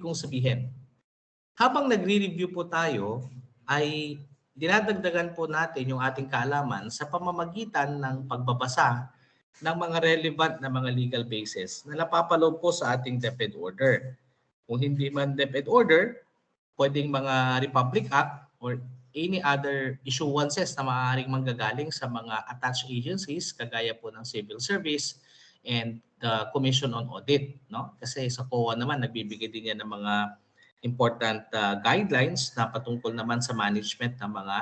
kong sabihin? Habang nagre-review po tayo, ay dinadagdagan po natin yung ating kaalaman sa pamamagitan ng pagbabasa ng mga relevant na mga legal basis na napapaloob po sa ating DepEd order. Kung hindi man DepEd order, pwedeng mga Republic Act or any other issuances na maaaring manggagaling sa mga attached agencies kagaya po ng Civil Service and the Commission on Audit, no? Kasi sa COA naman nagbibigay din yan ng mga important guidelines na patungkol naman sa management ng mga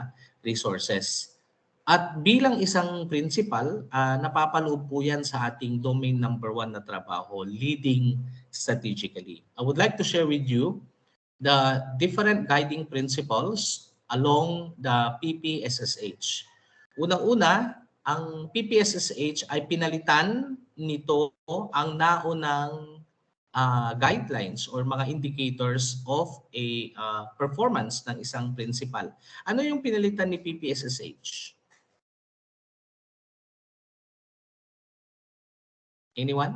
resources. At bilang isang principal, napapaloob po yan sa ating domain number 1 na trabaho, leading strategically. I would like to share with you the different guiding principles along the PPSSH. Unang-una, ang PPSSH ay pinalitan nito ang naunang guidelines or mga indicators of a performance ng isang principal. Ano yung pinalitan ni PPSSH? Anyone?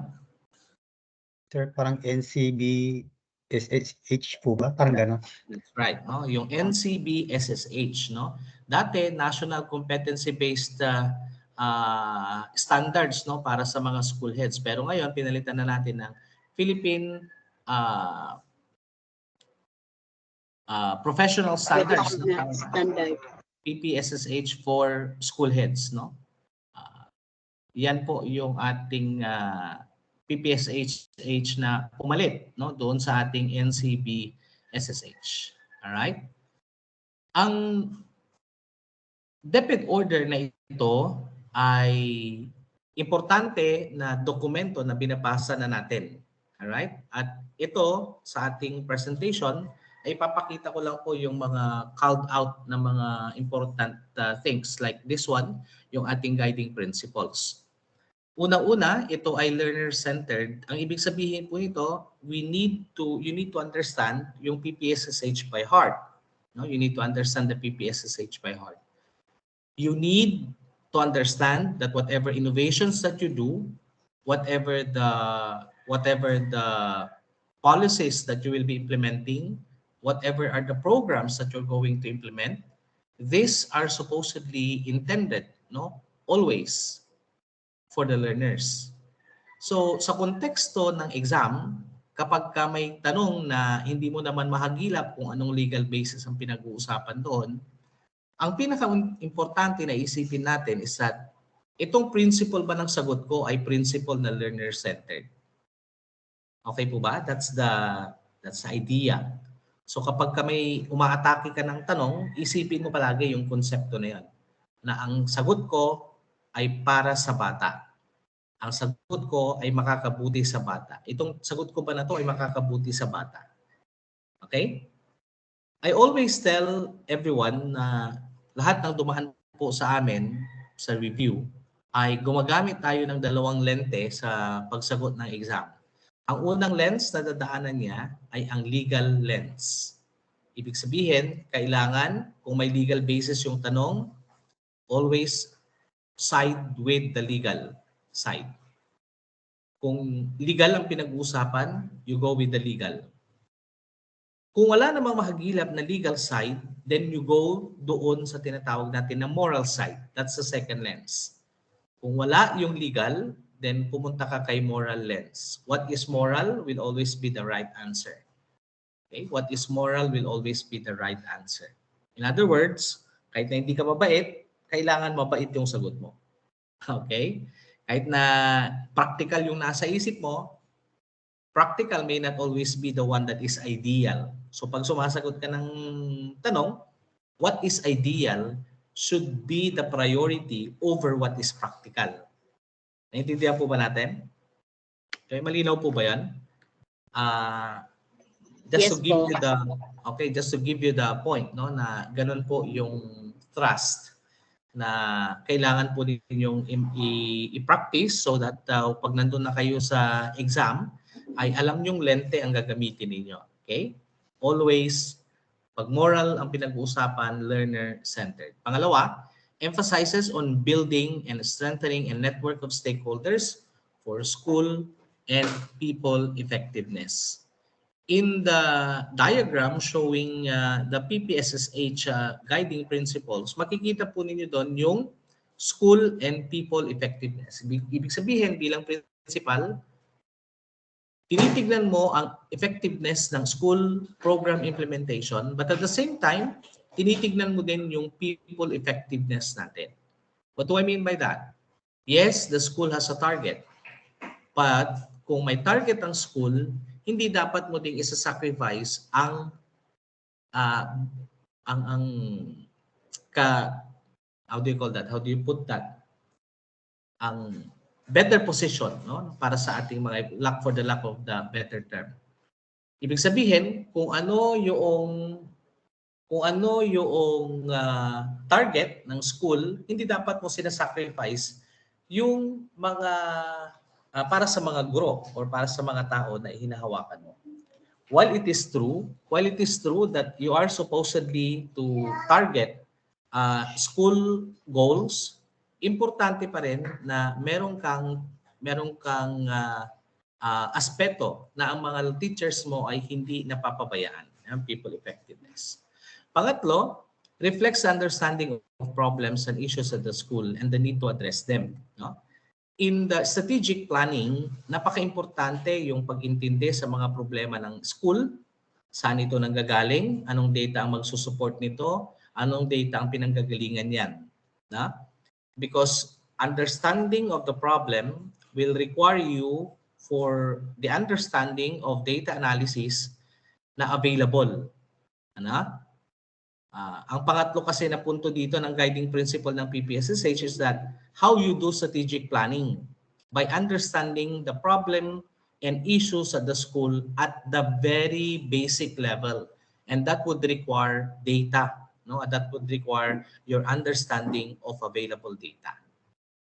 Sir, parang NCB SSH po ba? Parang gano'n. That's right, no? Yung NCB SSH, no? Dati National Competency-based standards, no, para sa mga school heads. Pero ngayon pinalitan na natin ng Philippine Professional Standards, no? PPSSH for school heads, no? Yan po yung ating PPSSH na pumalit, no, doon sa ating NCB SSH. All right? Ang DepEd order na ito ay importante na dokumento na binabasa na natin. All right? At ito sa ating presentation ay papakita ko lang po yung mga called out na mga important things like this one, yung ating guiding principles. Una-una, ito ay learner-centered. Ang ibig sabihin po nito, you need to understand yung PPSSH by heart. No, you need to understand the PPSSH by heart. You need to understand that whatever innovations that you do, whatever the policies that you will be implementing, whatever are the programs that you're going to implement, these are supposedly intended, no, always for the learners. So sa konteksto ng exam, kapag ka may tanong na hindi mo naman mahagilap kung anong legal basis ang pinag-uusapan doon, ang pinaka-importante na isipin natin is that itong principle ba ng sagot ko ay principle na learner-centered. Okay po ba? That's the idea. So kapag ka may umaatake ka ng tanong, isipin mo palagi yung konsepto na yan. Na ang sagot ko ay para sa bata. Ang sagot ko ay makakabuti sa bata. Itong sagot ko ba na to ay makakabuti sa bata? Okay? I always tell everyone na lahat ng dumaan po sa amin sa review ay gumagamit tayo ng dalawang lente sa pagsagot ng exam. Ang unang lens na dadaanan niya ay ang legal lens. Ibig sabihin, kailangan kung may legal basis yung tanong, always side with the legal side. Kung legal ang pinag-uusapan, you go with the legal. Kung wala namang mahagilap na legal side, then you go doon sa tinatawag natin na moral side. That's the second lens. Kung wala yung legal, then pumunta ka kay moral lens. What is moral will always be the right answer. Okay? What is moral will always be the right answer. In other words, kahit na hindi ka mabait, kailangan mabait yung sagot mo. Okay? Kahit na practical yung nasa isip mo, practical may not always be the one that is ideal. So pag sumasagot ka ng tanong, what is ideal should be the priority over what is practical. Naintindihan po ba natin? Okay, malinaw po ba yan? Just to give you the point, no, na ganun po yung trust na kailangan po ninyong i-practice so that pag nandun na kayo sa exam, ay alam nyong lente ang gagamitin ninyo. Okay? Always, pag moral ang pinag-uusapan, learner-centered. Pangalawa, emphasizes on building and strengthening a network of stakeholders for school and people effectiveness. In the diagram showing the PPSSH guiding principles, makikita po ninyo doon yung school and people effectiveness. Ibig sabihin, bilang principal, tinitignan mo ang effectiveness ng school program implementation, but at the same time, tinitignan mo din yung people effectiveness natin. What do I mean by that? Yes, the school has a target, but kung may target ang school, hindi dapat mo ding isa-sacrifice ang ang ka how do you call that? How do you put that? Ang better position, no, para sa ating mga for the lack of the better term. Ibig sabihin, kung ano yung target ng school, hindi dapat mo sinasacrifice yung mga para sa mga guro or para sa mga tao na hinahawakan mo. While it is true that you are supposedly to target school goals, importante pa rin na meron kang aspeto na ang mga teachers mo ay hindi napapabayaan ng people effectiveness. Pangatlo, reflects understanding of problems and issues at the school and the need to address them. No? In the strategic planning, napaka-importante yung pag-intindi sa mga problema ng school, saan ito nanggagaling, anong data ang magsusupport nito, anong data ang pinanggagalingan yan. Na? Because understanding of the problem will require you for the understanding of data analysis na available. Ano? Ang pangatlo kasi na punto dito ng guiding principle ng PPSSH is that how you do strategic planning by understanding the problem and issues at the school at the very basic level. And that would require data. No? That would require your understanding of available data.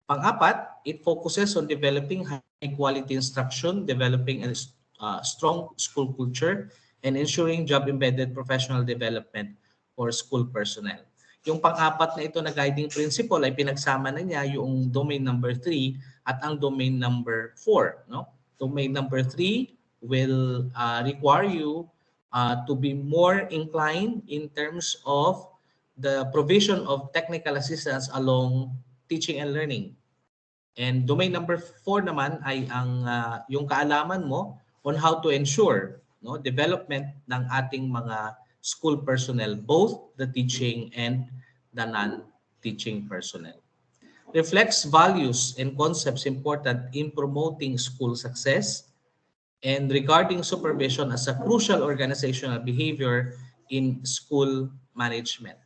Pang-apat, it focuses on developing high-quality instruction, developing a strong school culture, and ensuring job-embedded professional development for school personnel. Yung pang-apat na ito na guiding principle ay pinagsama na niya yung domain number 3 at ang domain number 4. No? Domain number 3 will require you to be more inclined in terms of the provision of technical assistance along teaching and learning. And domain number 4 naman ay ang yung kaalaman mo on how to ensure development ng ating mga school personnel, both the teaching and the non-teaching personnel. Reflects values and concepts important in promoting school success and regarding supervision as a crucial organizational behavior in school management.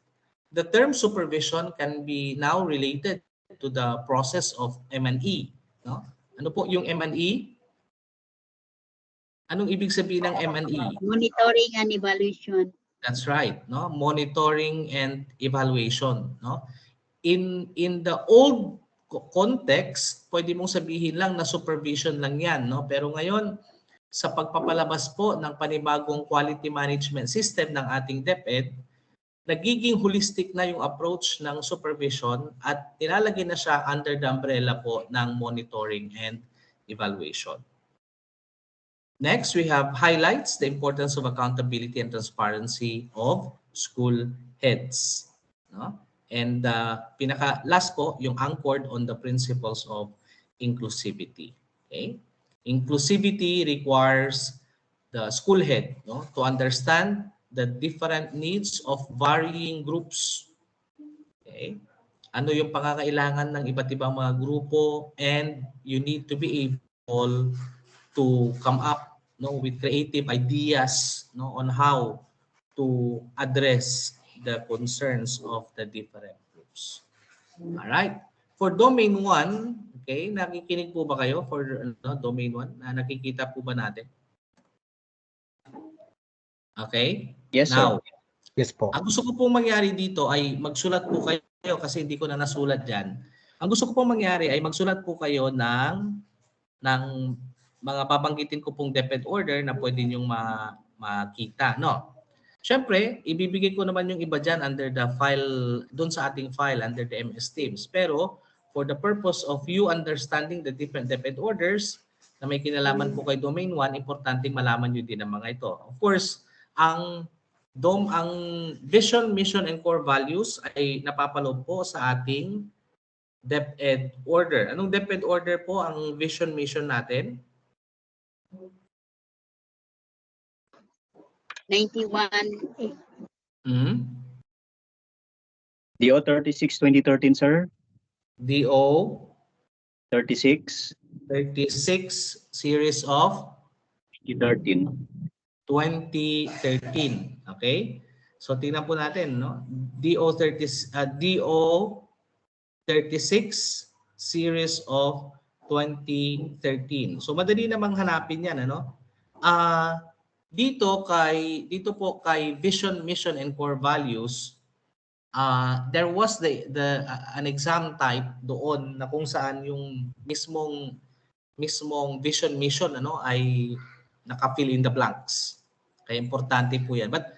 The term supervision can be now related to the process of M&E. No? Ano po yung M&E? Anong ibig sabihin ng M&E? Monitoring and evaluation. That's right, no? Monitoring and evaluation, no? In the old context, pwede mong sabihin lang na supervision lang 'yan, no? Pero ngayon sa pagpapalabas po ng panibagong quality management system ng ating DepEd, nagiging holistic na yung approach ng supervision at nilalagay na siya under the umbrella po ng monitoring and evaluation. Next, we have highlights the importance of accountability and transparency of school heads. No? And pinaka-last po, yung anchored on the principles of inclusivity. Okay? Inclusivity requires the school head to understand the different needs of varying groups. Okay? Ano yung pangangailangan ng iba't ibang mga grupo, and you need to be able to come up with creative ideas on how to address the concerns of the different groups. All right. For domain 1, okay, nakikinig po ba kayo for domain 1? Nakikita po ba natin? Okay? Yes, Now, sir. Yes po. ang gusto ko pong mangyari dito ay magsulat po kayo kasi hindi ko na nasulat dyan. Ang gusto ko pong mangyari ay magsulat po kayo ng mga babanggitin ko pong DepEd order na pwede nyong makita. No? Siyempre, ibibigay ko naman yung iba dyan under the file, doon sa ating file under the MS Teams. Pero for the purpose of you understanding the different DepEd orders, na may kinalaman po kay Domain 1, importante malaman nyo din ang mga ito. Of course, ang vision, mission, and core values ay napapaloob po sa ating DepEd order. Anong DepEd order po ang vision, mission natin? 91. DO 36 2013, sir. DO 36 36 series of 2013. 2013. Okay? So tingnan po natin, no? DO 36 series of 2013. So madali namang hanapin 'yan, ano? Dito po kay vision, mission, and core values, there was an exam type doon na kung saan yung mismong vision, mission ay naka-fill in the blanks. Kaya importante po 'yan. But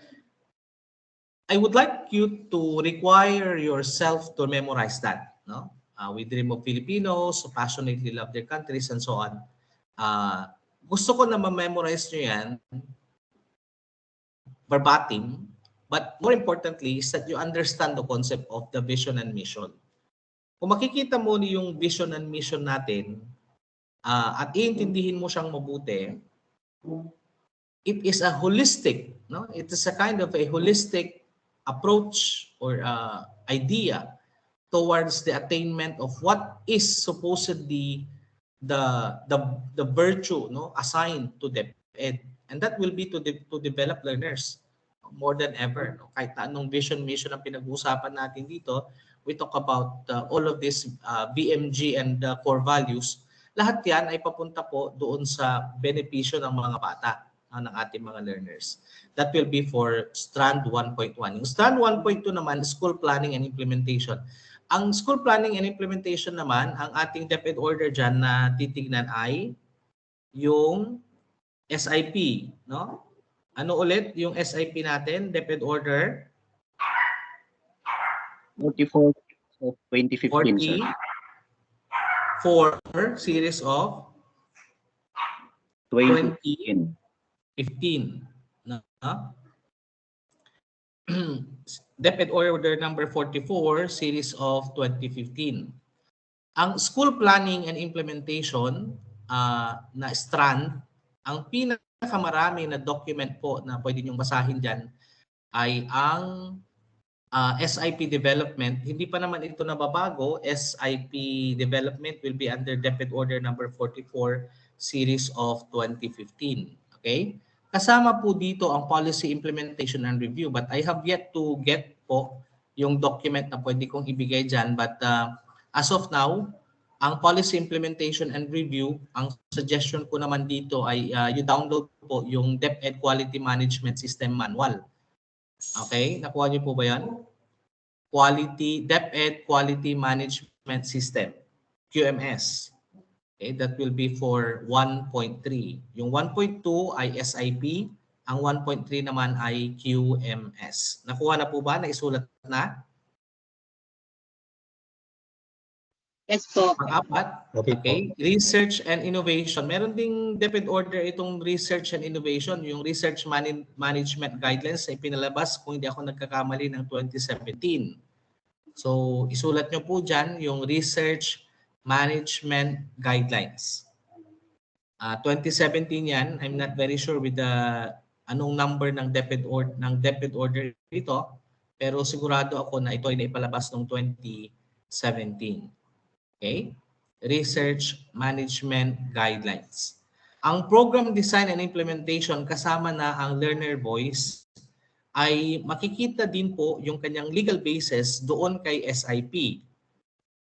I would like you to require yourself to memorize that, no? We dream of Filipinos, so passionately love their countries, and so on. Gusto ko na ma-memorize nyo yan verbatim, but more importantly is that you understand the concept of the vision and mission. Kung makikita mo yung vision and mission natin at iintindihin mo siyang mabuti, it is a holistic, no? It is a kind of a holistic approach or idea towards the attainment of what is supposedly the virtue, no, assigned to DepEd, and that will be to develop learners more than ever, no? Kahit na anong vision, mission ang pinag-uusapan natin dito, we talk about all of this BMG and core values. Lahat yan ay papunta po doon sa benepisyo ng mga bata, ng ating mga learners. That will be for strand 1.1. Yung strand 1.2 naman, school planning and implementation. Ang school planning and implementation naman, ang ating DepEd order dyan na titignan ay yung SIP, no? Ano ulit yung SIP natin, DepEd order? 44 of 2015, sir. 44 series of 2015. 15. No? DepEd order number 44 series of 2015. Ang school planning and implementation na strand, ang pinakamarami na document po na pwede niyong basahin dyan ay ang SIP development. Hindi pa naman ito nababago. SIP development will be under DepEd order number 44 series of 2015. Okay? Kasama po dito ang policy implementation and review, but I have yet to get po yung document na pwede kong ibigay dyan. But as of now, ang policy implementation and review, ang suggestion ko naman dito ay you download po yung DepEd Quality Management System Manual. Okay? Nakuha niyo po ba yan? DepEd Quality Management System, QMS. Okay, that will be for 1.3. Yung 1.2 ay SIP, ang 1.3 naman ay QMS. Nakuha na po ba? Naisulat na? Yes po. Pang-apat, okay, research and innovation. Meron ding DepEd order itong research and innovation. Yung research management guidelines ay pinalabas, kung hindi ako nagkakamali, ng 2017. So, isulat nyo po dyan yung research management guidelines. 2017 yan. I'm not very sure with the anong number ng DepEd order dito, pero sigurado ako na ito ay naipalabas noong 2017. Okay? Research management guidelines. Ang program design and implementation kasama na ang learner voice ay makikita din po yung kanyang legal basis doon kay SIP.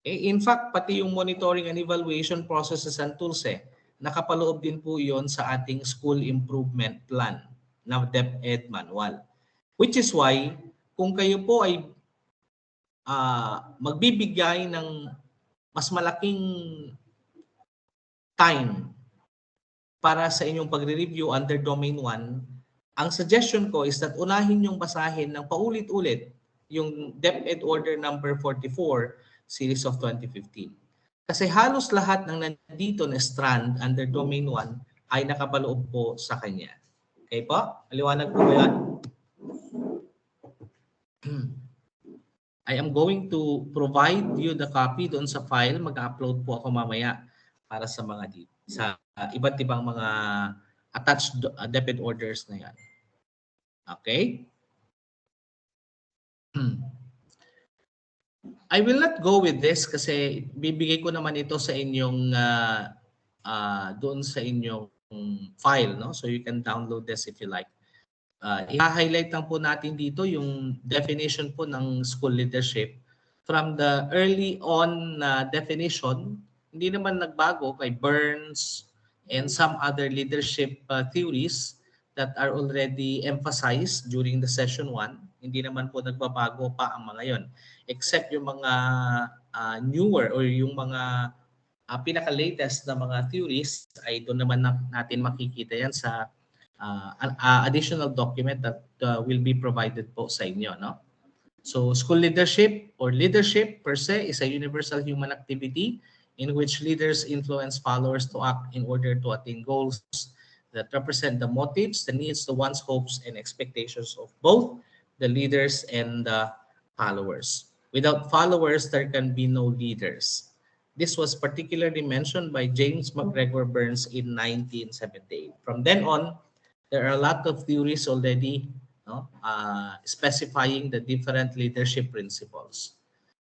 In fact, pati yung monitoring and evaluation processes and tools nakapaloob din po yon sa ating school improvement plan na DepEd manual. Which is why, kung kayo po ay magbibigay ng mas malaking time para sa inyong pagre-review under Domain 1, ang suggestion ko is that unahin yung basahin ng paulit-ulit yung DepEd order number 44 series of 2015. Kasi halos lahat ng nandito na strand under domain 1 ay nakapaloob po sa kanya. Okay po? Maliwanag po ba yan? I am going to provide you the copy doon sa file. Mag-upload po ako mamaya para sa mga sa iba't ibang mga attached DepEd orders na yan. Okay? I will not go with this kasi bibigay ko naman ito sa inyong doon sa inyong file, no? So you can download this if you like. I-highlight lang po natin dito yung definition po ng school leadership. From the early on definition, hindi naman nagbago kay Burns and some other leadership theories that are already emphasized during the session 1. Hindi naman po nagbabago pa ang mga yon, except yung mga newer or yung mga pinaka-latest na mga theories ay doon naman natin makikita yan sa additional document that will be provided po sa inyo, no? So school leadership or leadership per se is a universal human activity in which leaders influence followers to act in order to attain goals that represent the motives, the needs, the wants, hopes, and expectations of both the leaders and the followers. Without followers, there can be no leaders. This was particularly mentioned by James McGregor Burns in 1978. From then on, there are a lot of theories already, no, specifying the different leadership principles.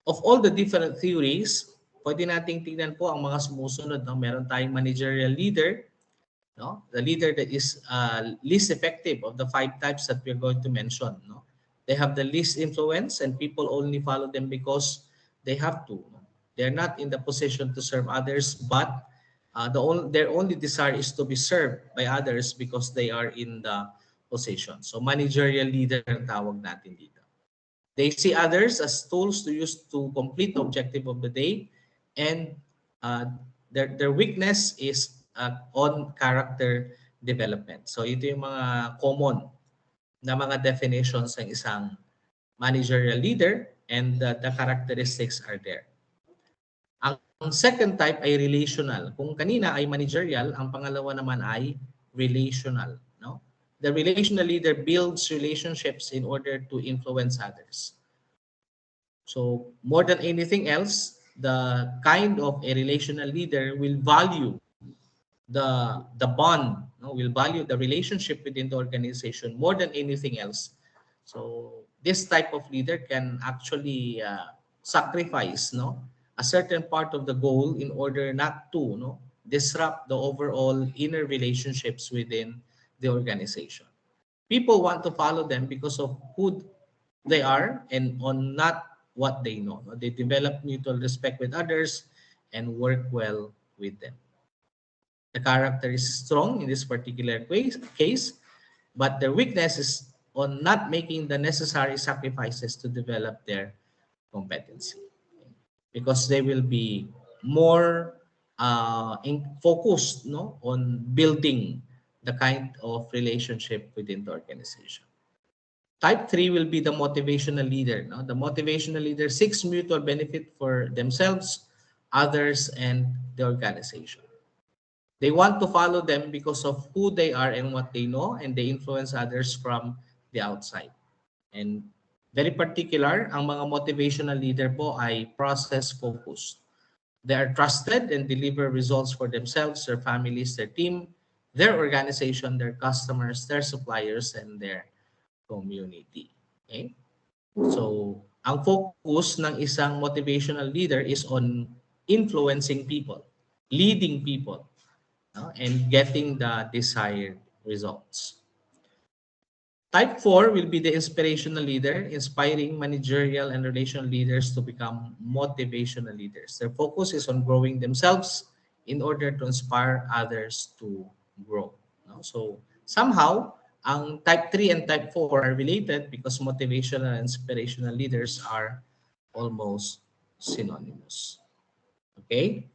Of all the different theories, pwede nating tingnan po ang mga sumusunod. No? Meron tayong managerial leader, no? The leader that is least effective of the 5 types that we're going to mention. No? They have the least influence and people only follow them because they have to. No? They're not in the position to serve others, but their only desire is to be served by others because they are in the position. So managerial leader ang tawag natin dito. They see others as tools to use to complete the objective of the day, and their weakness is on character development. So ito yung mga common na mga definitions ng isang managerial leader, and the characteristics are there. Ang second type ay relational. Kung kanina ay managerial, ang pangalawa naman ay relational. No? The relational leader builds relationships in order to influence others. So more than anything else, the kind of a relational leader will value the bond, no? Will value the relationship within the organization more than anything else. So this type of leader can actually sacrifice, no, a certain part of the goal in order not to, no, disrupt the overall inner relationships within the organization. People want to follow them because of who they are and on not what they know. No? They develop mutual respect with others and work well with them. The character is strong in this particular case, but their weakness is on not making the necessary sacrifices to develop their competency. Because they will be more focused, no, on building the kind of relationship within the organization. Type 3 will be the motivational leader. No? The motivational leader seeks mutual benefit for themselves, others, and the organization. They want to follow them because of who they are and what they know, and they influence others from the outside. And very particular, ang mga motivational leader po ay process-focused. They are trusted and deliver results for themselves, their families, their team, their organization, their customers, their suppliers, and their community. Okay? So, ang focus ng isang motivational leader is on influencing people, leading people, no? And getting the desired results. Type 4 will be the inspirational leader, inspiring managerial and relational leaders to become motivational leaders. Their focus is on growing themselves in order to inspire others to grow. No? So somehow, ang type 3 and type 4 are related because motivational and inspirational leaders are almost synonymous. Okay?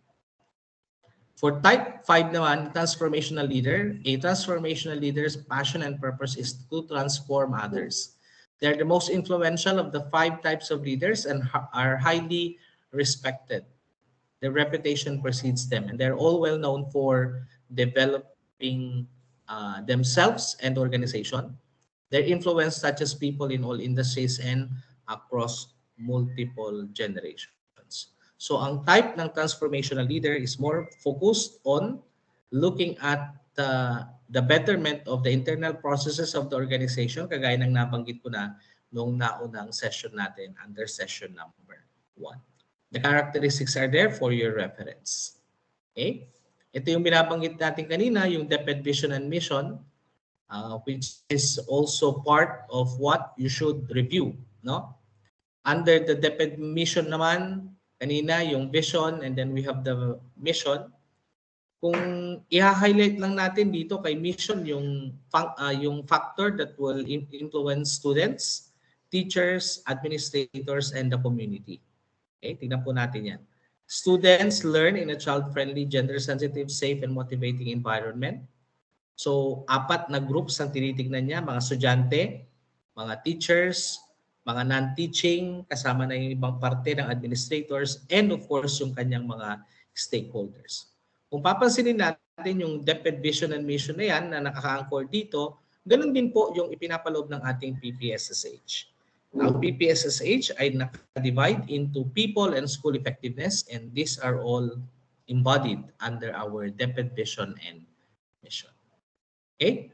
For type 5 naman, transformational leader, a transformational leader's passion and purpose is to transform others. They're the most influential of the 5 types of leaders and are highly respected. Their reputation precedes them, and they're all well known for developing themselves and organization. Their influence touches people in all industries and across multiple generations. So ang type ng transformational leader is more focused on looking at the betterment of the internal processes of the organization, kagaya ng nabanggit ko na noong naunang session natin under session number 1. The characteristics are there for your reference. Okay? Ito yung binabanggit natin kanina, yung DepEd vision and mission, which is also part of what you should review. No? Under the DepEd mission naman, kanina yung vision and then we have the mission. Kung i-highlight lang natin dito kay mission yung factor that will influence students, teachers, administrators, and the community. Okay, tingnan po natin yan. Students learn in a child-friendly, gender-sensitive, safe, and motivating environment. So, 4 na groups ang tinitignan niya, mga estudyante, mga teachers, mga non-teaching, kasama na yung ibang parte ng administrators, and of course, yung kanyang mga stakeholders. Kung papansinin natin yung DepEd vision and mission na yan na nakaka-anchor dito, ganun din po yung ipinapaloob ng ating PPSSH. Ang PPSSH ay naka-divide into people and school effectiveness, and these are all embodied under our DepEd vision and mission. Okay?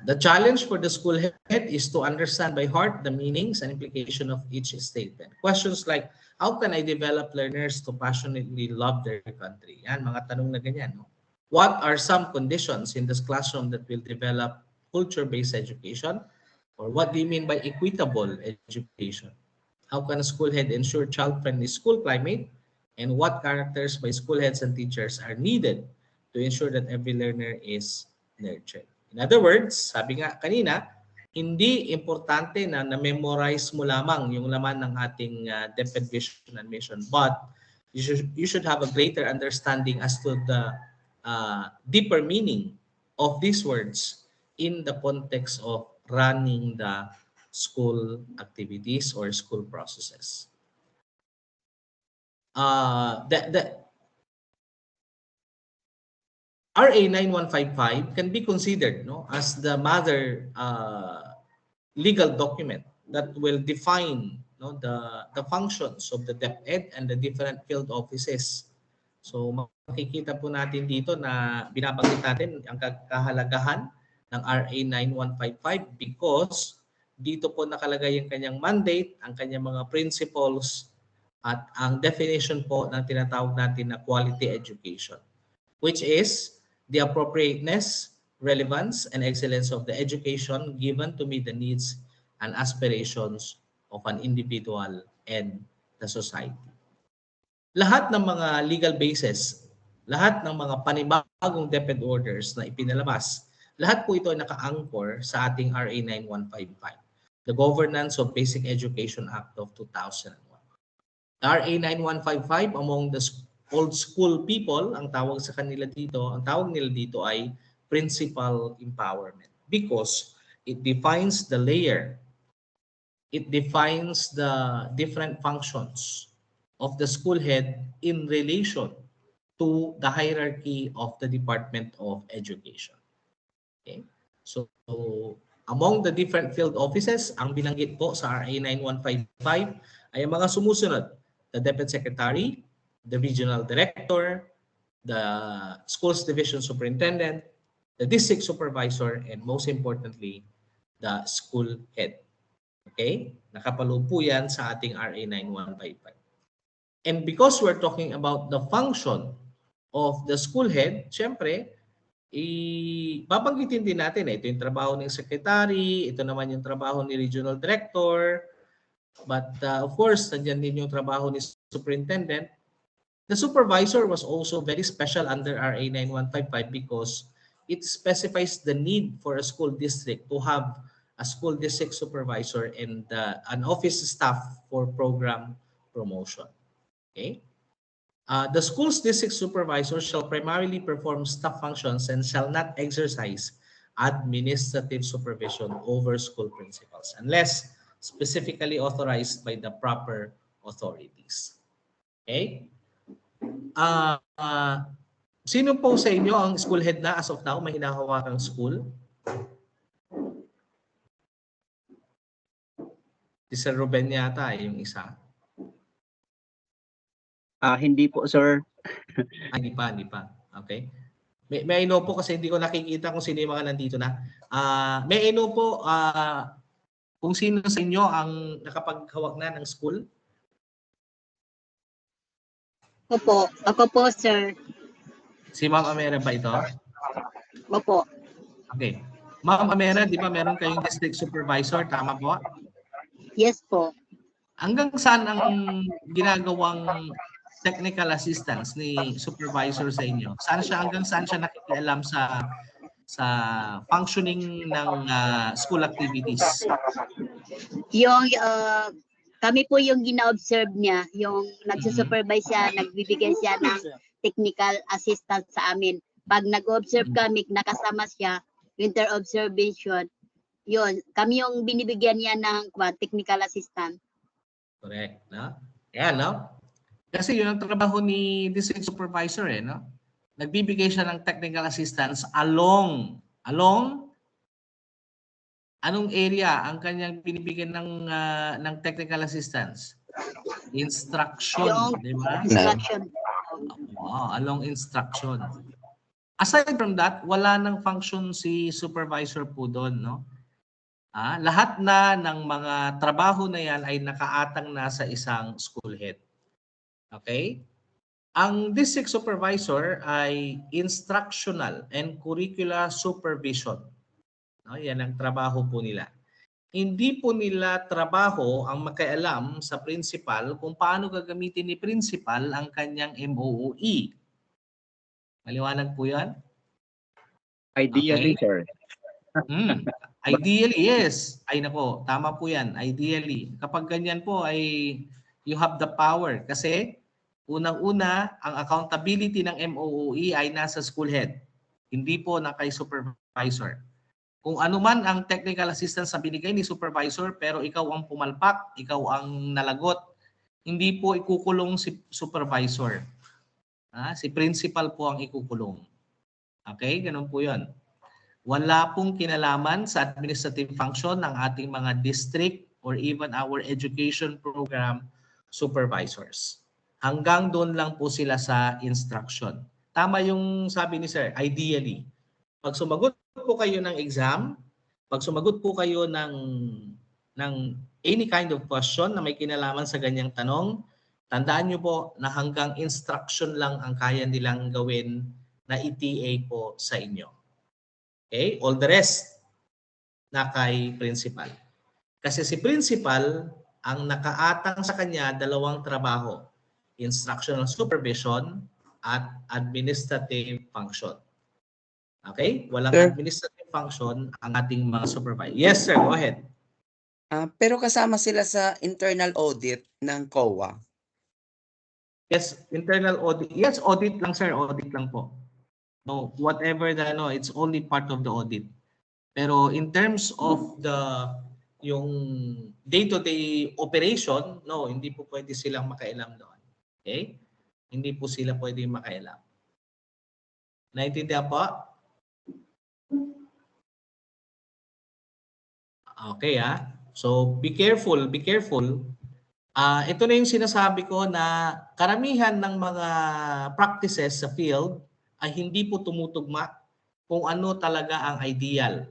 The challenge for the school head is to understand by heart the meanings and implication of each statement. Questions like, how can I develop learners to passionately love their country? Yan, mga tanong na ganyan. No? What are some conditions in this classroom that will develop culture-based education? Or what do you mean by equitable education? How can a school head ensure child-friendly school climate? And what characters by school heads and teachers are needed to ensure that every learner is nurtured? In other words, sabi nga kanina, hindi importante na na-memorize mo lamang yung laman ng ating DepEd vision and mission, but you should have a greater understanding as to the deeper meaning of these words in the context of running the school activities or school processes. The RA 9155 can be considered as the mother legal document that will define the functions of the DepEd and the different field offices. So makikita po natin dito na binabanggit natin ang kahalagahan ng RA 9155 because dito po nakalagay yung kanyang mandate, ang kanyang mga principles at ang definition po ng tinatawag natin na quality education, which is the appropriateness, relevance, and excellence of the education given to meet the needs and aspirations of an individual and the society. Lahat ng mga legal basis, lahat ng mga panibagong DepEd orders na ipinalabas, lahat po ito ay naka-anchor sa ating RA 9155, the Governance of Basic Education Act of 2001. RA 9155 among the old school people, ang tawag sa kanila dito, ang tawag nila dito ay principal empowerment because it defines the layer, it defines the different functions of the school head in relation to the hierarchy of the Department of Education. Okay? So among the different field offices, ang binanggit po sa RA 9155 ay ang mga sumusunod: the DepEd Secretary, the Regional Director, the Schools Division Superintendent, the District Supervisor, and most importantly, the School Head. Okay? Nakapaloob po yan sa ating RA 9155. And because we're talking about the function of the school head, syempre, babanggitin din natin, ito yung trabaho ng secretary, ito naman yung trabaho ni regional director, but of course, nandiyan din yung trabaho ni superintendent. The supervisor was also very special under RA 9155 because it specifies the need for a school district to have a school district supervisor and an office staff for program promotion. Okay? The school's district supervisor shall primarily perform staff functions and shall not exercise administrative supervision over school principals unless specifically authorized by the proper authorities. Okay? Ah, sino po sa inyo ang school head na as of now, may hinahawakang school? Si Sir Ruben yata yung isa. Hindi po, sir. Hindi pa. Okay. May I know po kasi hindi ko nakikita kung sino yung mga nandito na. May I know po kung sino sa inyo ang nakapaghawak na ng school? Opo. Ako po, sir. Si Ma'am Amera ba ito? Opo. Okay. Ma'am Amera, di ba meron kayong district supervisor? Tama po? Yes po. Hanggang saan ang ginagawang technical assistance ni supervisor sa inyo? Hanggang saan siya nakikialam sa functioning ng school activities? Yung kami po yung gina-observe niya, yung nagsusupervise siya, nagbibigay siya ng technical assistance sa amin. Pag nag-observe kami, nakasama siya, inter-observation, yun, kami yung binibigyan niya ng technical assistance. Correct, no? Yan, no? Kasi yun ang trabaho ni district supervisor, no? Nagbibigay siya ng technical assistance along anong area ang kanyang binibigyan ng technical assistance? Instruction, di ba? Instruction. Along instruction. Aside from that, wala nang function si supervisor po doon, no? Lahat na ng mga trabaho na yan ay nakaatang na sa isang school head. Okay? Ang district supervisor ay instructional and curricular supervision. No, yan ang trabaho po nila. Hindi po nila trabaho ang makialam sa principal kung paano gagamitin ni principal ang kanyang MOOE. Maliwanag po yan? Ideally, sir. Ideally, yes. Ay nako, tama po yan. Ideally. Kapag ganyan po ay you have the power. Kasi unang-una, ang accountability ng MOOE ay nasa school head. Hindi po na kay supervisor. Kung ano man ang technical assistance na binigay ni supervisor pero ikaw ang pumalpak, ikaw ang nalagot, hindi po ikukulong si supervisor. Si principal po ang ikukulong. Okay? Ganun po yun. Wala pong kinalaman sa administrative function ng ating mga district or even our education program supervisors. Hanggang doon lang po sila sa instruction. Tama yung sabi ni Sir, ideally. Pag sumagot po kayo ng exam, pag sumagot po kayo ng any kind of question na may kinalaman sa ganyang tanong, tandaan nyo po na hanggang instruction lang ang kaya nilang gawin na ETA po sa inyo. Okay? All the rest na kay principal. Kasi si principal, ang nakaatang sa kanya dalawang trabaho. Instructional supervision at administrative function. Okay? Walang administrative function ang ating mga supervisor. Yes, sir. Go ahead. Pero kasama sila sa internal audit ng COA. Yes, internal audit. Yes, audit lang, sir. Audit lang po. No, whatever it's only part of the audit. Pero in terms of yung day-to-day operation, no, hindi po pwede silang makailam doon. Okay? Hindi po sila pwede makailam. Naintindihan po? Okay, So be careful. Ito na yung sinasabi ko na karamihan ng mga practices sa field ay hindi po tumutugma kung ano talaga ang ideal.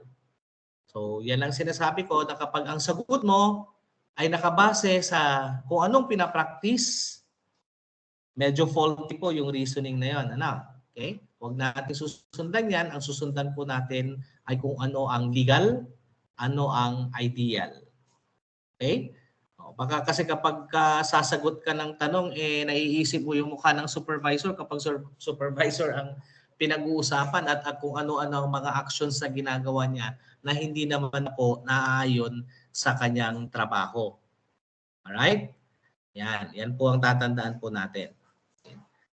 So yan ang sinasabi ko na kapag ang sagot mo ay nakabase sa kung anong pinapractice, medyo faulty po yung reasoning na yun. Okay? Huwag natin susundan yan. Ang susundan po natin ay kung ano ang legal, ano ang ideal. Okay? Baka kasi kapag sasagot ka ng tanong, naiisip mo yung mukha ng supervisor kapag supervisor ang pinag-uusapan at kung ano-ano ang mga actions na ginagawa niya na hindi naman po naaayon sa kanyang trabaho. Alright? Yan po ang tatandaan po natin.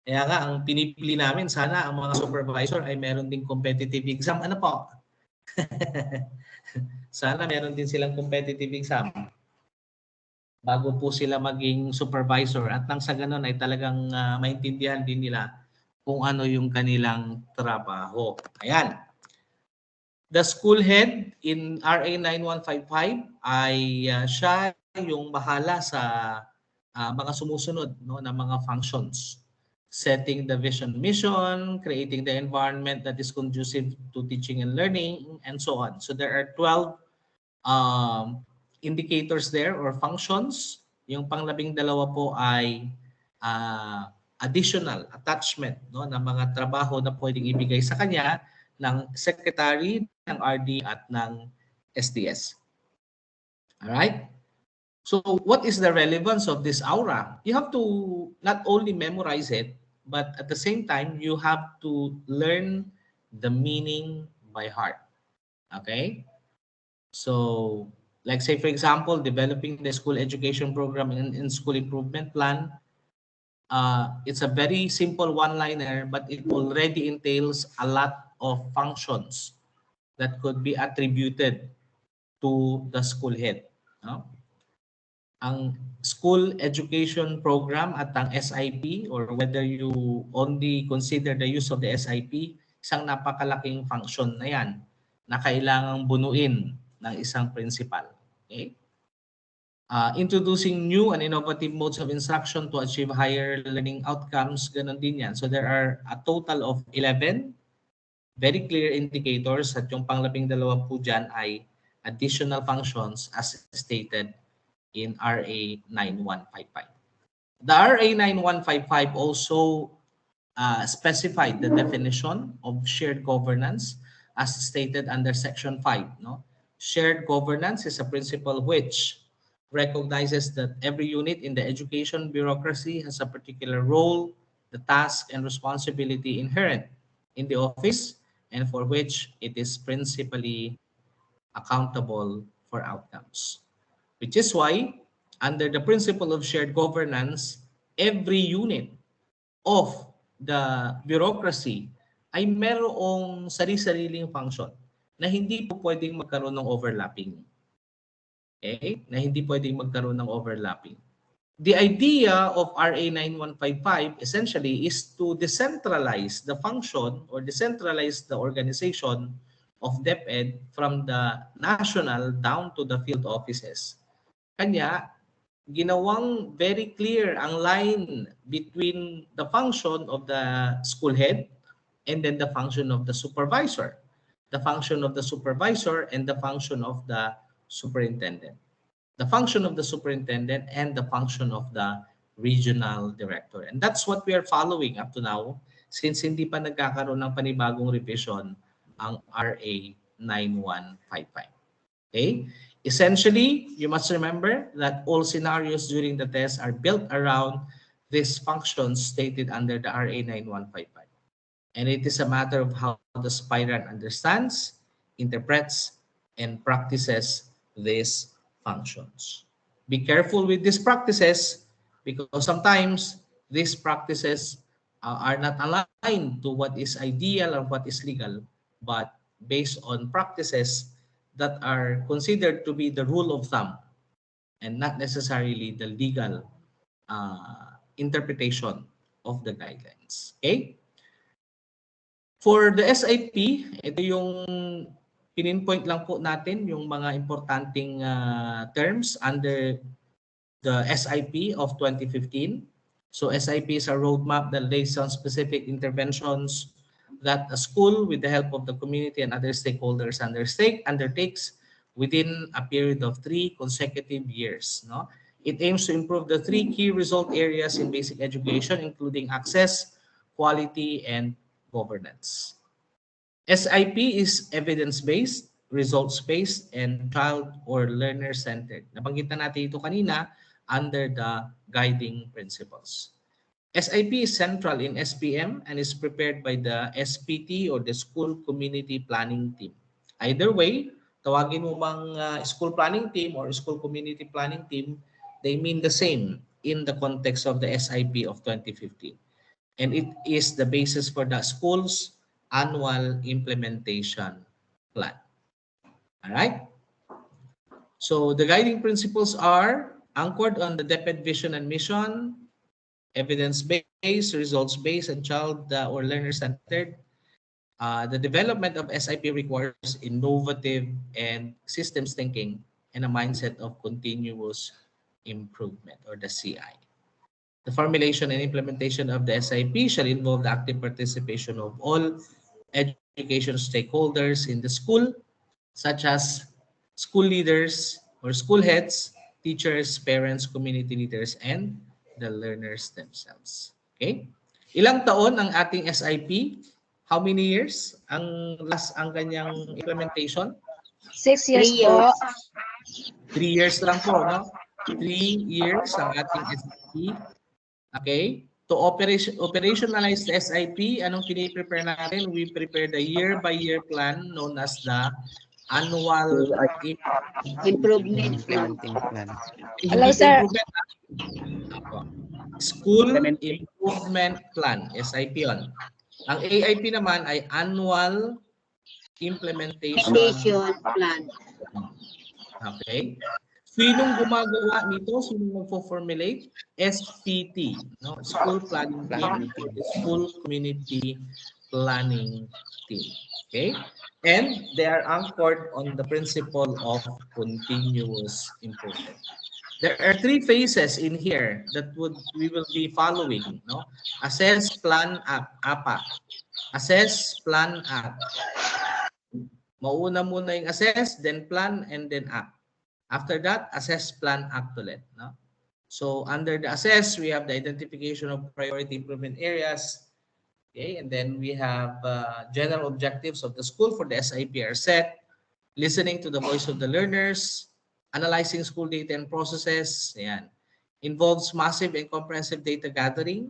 Kaya nga, ang pinipili namin, sana ang mga supervisor ay meron ding competitive exam. Ano po? Sana meron din silang competitive exam. bago po sila maging supervisor at nang sa ganun ay talagang maintindihan din nila kung ano yung kanilang trabaho. Ayan. The school head in RA 9155 ay siya yung bahala sa mga sumusunod no, na mga functions. Setting the vision mission, creating the environment that is conducive to teaching and learning, and so on. So there are 12 indicators there or functions. Yung pang-12 po ay additional attachment no, ng mga trabaho na pwedeng ibigay sa kanya ng secretary, ng RD at ng SDS. Alright? So what is the relevance of this aura? You have to not only memorize it, but at the same time, you have to learn the meaning by heart. Okay? So, like say for example, developing the school education program in school improvement plan, it's a very simple one-liner, but it already entails a lot of functions that could be attributed to the school head. No? Ang school education program at ang SIP, or whether you only consider the use of the SIP, isang napakalaking function na yan na kailangang bunuin ng isang principal. Okay? Introducing new and innovative modes of instruction to achieve higher learning outcomes, ganun din yan. So there are a total of 11 very clear indicators at yung pang-12 po dyan ay additional functions as stated in RA 9155. The RA 9155 also specified the definition of shared governance as stated under Section 5. No? Shared governance is a principle which recognizes that every unit in the education bureaucracy has a particular role, the task, and responsibility inherent in the office and for which it is principally accountable for outcomes. Which is why, under the principle of shared governance, every unit of the bureaucracy ay merong sari-sariling function na hindi po pwedeng magkaroon ng overlapping. Okay? Na hindi pwedeng magkaroon ng overlapping. The idea of RA 9155 essentially is to decentralize the function or decentralize the organization of DepEd from the national down to the field offices. Kanya, ginawang very clear ang line between the function of the school head and then the function of the supervisor. The function of the supervisor and the function of the superintendent. The function of the superintendent and the function of the regional director. And that's what we are following up to now since hindi pa nagkakaroon ng panibagong revision ang RA 9155. Okay? Essentially, you must remember that all scenarios during the test are built around these functions stated under the RA 9155. And it is a matter of how the aspirant understands, interprets, and practices these functions. Be careful with these practices because sometimes these practices are not aligned to what is ideal or what is legal, but based on practices that are considered to be the rule of thumb and not necessarily the legal interpretation of the guidelines. Okay? For the SIP, ito yung pininpoint lang po natin yung mga importanteng terms under the SIP of 2015. So SIP is a roadmap that lays down specific interventions that a school with the help of the community and other stakeholders undertakes within a period of 3 consecutive years. No? It aims to improve the 3 key result areas in basic education, including access, quality, and governance. SIP is evidence-based, results-based, and child or learner-centered. Nabanggit na natin ito kanina under the guiding principles. SIP is central in SPM and is prepared by the SPT or the School Community Planning Team. Either way, tawagin mo mang School Planning Team or School Community Planning Team, they mean the same in the context of the SIP of 2015. And it is the basis for the school's annual implementation plan. All right? So the guiding principles are anchored on the DepEd vision and mission, evidence-based, results-based, and child or learner-centered. The development of SIP requires innovative and systems thinking and a mindset of continuous improvement, or the CI. The formulation and implementation of the SIP shall involve the active participation of all education stakeholders in the school, such as school leaders or school heads, teachers, parents, community leaders, and the learners themselves. Okay? Ilang taon ang ating SIP? How many years ang kanyang implementation? 6 years 3 po. years. 3 years lang po, no? 3 years ang ating SIP. Okay? To operationalize the SIP, anong piniprepare natin? We prepare the year-by-year plan known as the annual Improvement plan. Implementing plan. Hello, sir. School Improvement Plan, SIP yun. Ang AIP naman ay Annual Implementation Plan. Okay? Sinong gumagawa nito? Sinong magpo-formulate? SPT, no? School Planning Team, School Community Planning Team. Okay? And they are anchored on the principle of continuous improvement. There are 3 phases in here that we will be following, no? Assess, plan, act, APA. Assess, plan, act. Mauna muna yung assess, then plan, and then act. After that, assess, plan, act ulit, no? So under the assess, we have the identification of priority improvement areas. Okay, and then we have general objectives of the school for the SIP are set, listening to the voice of the learners, analyzing school data and processes. Ayan. Involves massive and comprehensive data gathering.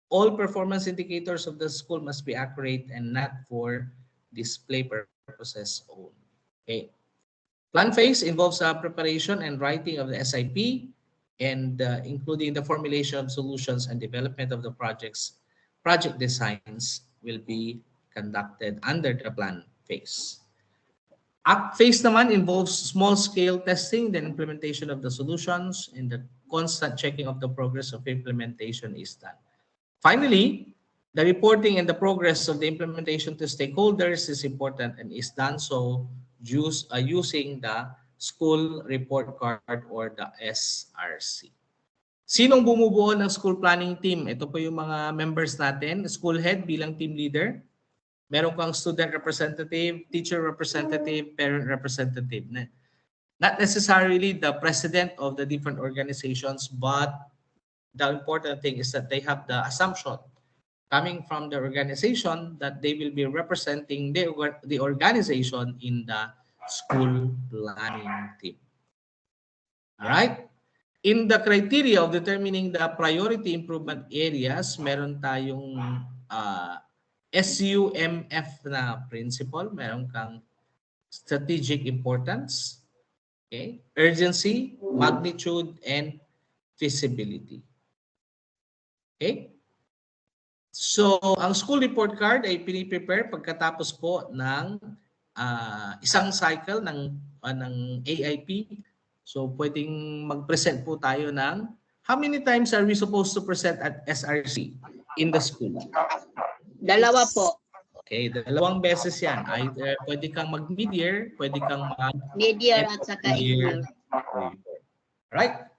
All performance indicators of the school must be accurate and not for display purposes only. Okay. Plan phase involves preparation and writing of the SIP and including the formulation of solutions and development of the projects. Project designs will be conducted under the plan phase. Act phase naman involves small-scale testing, then implementation of the solutions, and the constant checking of the progress of implementation is done. Finally, the reporting and the progress of the implementation to stakeholders is important and is done so using the school report card or the SRC. Sinong bumubuo ng school planning team? Ito po yung mga members natin. School head bilang team leader. Meron kang student representative, teacher representative, parent representative. Not necessarily the president of the different organizations, but the important thing is that they have the assumption coming from the organization that they will be representing the organization in the school planning team. All right? In the criteria of determining the priority improvement areas, meron tayong SUMF na principle. Meron kang strategic importance, okay, urgency, magnitude, and feasibility. Okay? So, ang school report card ay piniprepare pagkatapos po ng isang cycle ng AIP. So, pwedeng mag-present po tayo ng how many times are we supposed to present at SRC in the school? 2 po. Okay, 2 beses yan. Either pwede kang mag-mid-year, pwede kang Mid-year at saka year. in-year. Right?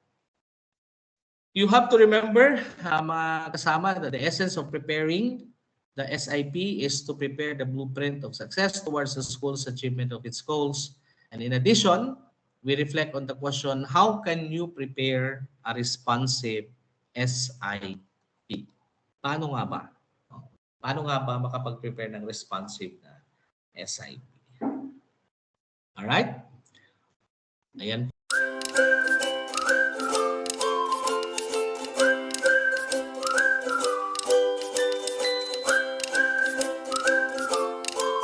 You have to remember, mga kasama, that the essence of preparing the SIP is to prepare the blueprint of success towards the school's achievement of its goals. And in addition, we reflect on the question, how can you prepare a responsive SIP? Paano nga ba? Paano nga ba makapag-prepare ng responsive na SIP? Alright? Ayan.